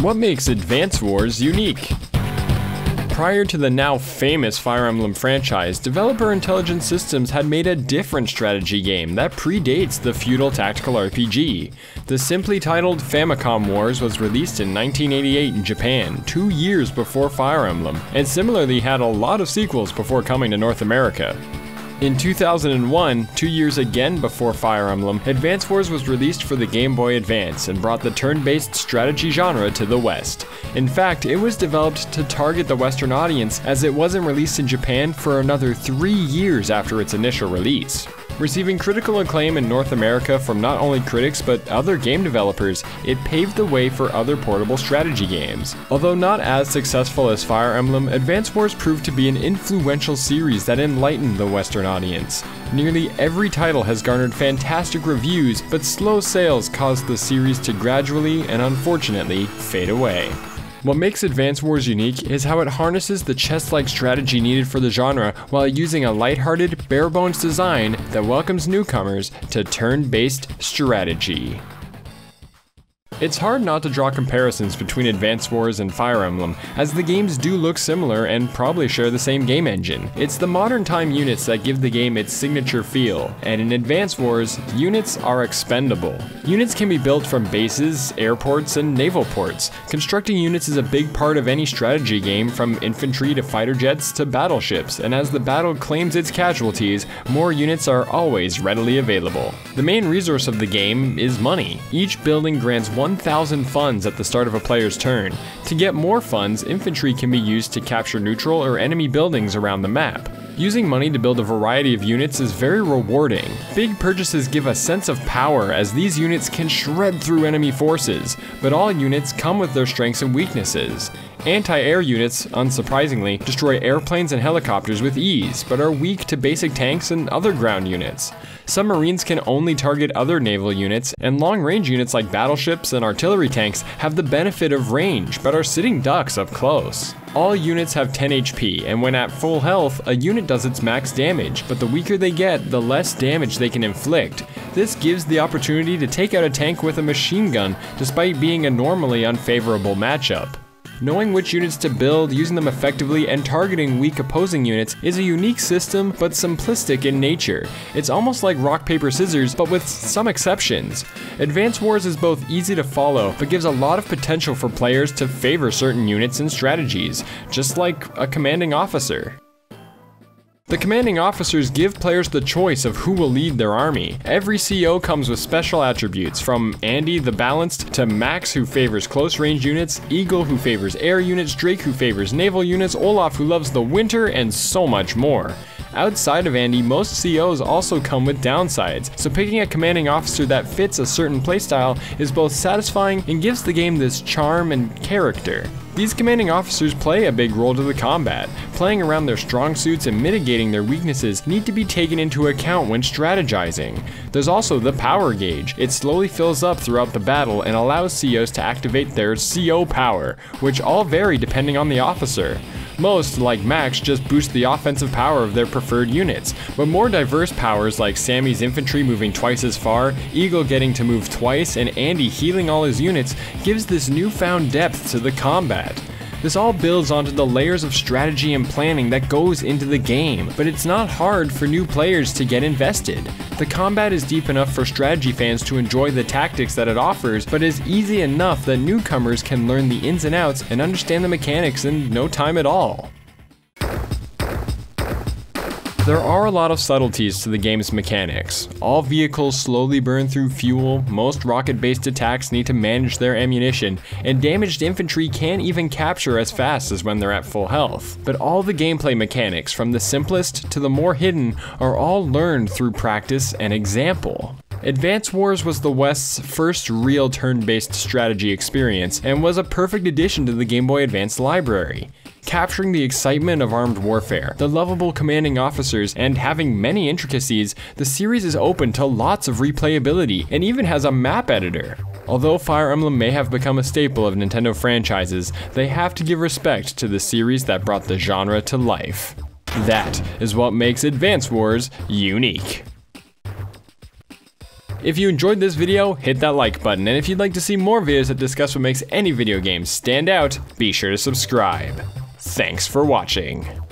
What makes Advance Wars unique? Prior to the now famous Fire Emblem franchise, developer Intelligent Systems had made a different strategy game that predates the feudal tactical RPG. The simply titled Famicom Wars was released in 1988 in Japan, 2 years before Fire Emblem, and similarly had a lot of sequels before coming to North America. In 2001, 2 years again before Fire Emblem, Advance Wars was released for the Game Boy Advance and brought the turn-based strategy genre to the West. In fact, it was developed to target the Western audience as it wasn't released in Japan for another 3 years after its initial release. Receiving critical acclaim in North America from not only critics but other game developers, it paved the way for other portable strategy games. Although not as successful as Fire Emblem, Advance Wars proved to be an influential series that enlightened the Western audience. Nearly every title has garnered fantastic reviews, but slow sales caused the series to gradually and unfortunately fade away. What makes Advance Wars unique is how it harnesses the chess-like strategy needed for the genre while using a lighthearted, bare-bones design that welcomes newcomers to turn-based strategy. It's hard not to draw comparisons between Advance Wars and Fire Emblem, as the games do look similar and probably share the same game engine. It's the modern time units that give the game its signature feel, and in Advance Wars, units are expendable. Units can be built from bases, airports, and naval ports. Constructing units is a big part of any strategy game, from infantry to fighter jets to battleships, and as the battle claims its casualties, more units are always readily available. The main resource of the game is money. Each building grants 1,000 funds at the start of a player's turn. To get more funds, infantry can be used to capture neutral or enemy buildings around the map. Using money to build a variety of units is very rewarding. Big purchases give a sense of power as these units can shred through enemy forces, but all units come with their strengths and weaknesses. Anti-air units, unsurprisingly, destroy airplanes and helicopters with ease, but are weak to basic tanks and other ground units. Submarines can only target other naval units, and long-range units like battleships and artillery tanks have the benefit of range, but are sitting ducks up close. All units have 10 HP, and when at full health, a unit does its max damage, but the weaker they get, the less damage they can inflict. This gives the opportunity to take out a tank with a machine gun, despite being a normally unfavorable matchup. Knowing which units to build, using them effectively, and targeting weak opposing units is a unique system, but simplistic in nature. It's almost like rock, paper, scissors, but with some exceptions. Advance Wars is both easy to follow, but gives a lot of potential for players to favor certain units and strategies, just like a commanding officer. The commanding officers give players the choice of who will lead their army. Every CO comes with special attributes, from Andy the Balanced to Max, who favors close range units, Eagle, who favors air units, Drake, who favors naval units, Olaf, who loves the winter, and so much more. Outside of Andy, most COs also come with downsides, so picking a commanding officer that fits a certain playstyle is both satisfying and gives the game this charm and character. These commanding officers play a big role to the combat. Playing around their strong suits and mitigating their weaknesses need to be taken into account when strategizing. There's also the power gauge. It slowly fills up throughout the battle and allows COs to activate their CO power, which all vary depending on the officer. Most, like Max, just boost the offensive power of their preferred units, but more diverse powers like Sammy's infantry moving twice as far, Eagle getting to move twice, and Andy healing all his units gives this newfound depth to the combat. This all builds onto the layers of strategy and planning that goes into the game, but it's not hard for new players to get invested. The combat is deep enough for strategy fans to enjoy the tactics that it offers, but is easy enough that newcomers can learn the ins and outs and understand the mechanics in no time at all. There are a lot of subtleties to the game's mechanics. All vehicles slowly burn through fuel, most rocket-based attacks need to manage their ammunition, and damaged infantry can't even capture as fast as when they're at full health. But all the gameplay mechanics, from the simplest to the more hidden, are all learned through practice and example. Advance Wars was the West's first real turn-based strategy experience, and was a perfect addition to the Game Boy Advance library. Capturing the excitement of armed warfare, the lovable commanding officers, and having many intricacies, the series is open to lots of replayability, and even has a map editor. Although Fire Emblem may have become a staple of Nintendo franchises, they have to give respect to the series that brought the genre to life. That is what makes Advance Wars unique. If you enjoyed this video, hit that like button, and if you'd like to see more videos that discuss what makes any video game stand out, be sure to subscribe. Thanks for watching.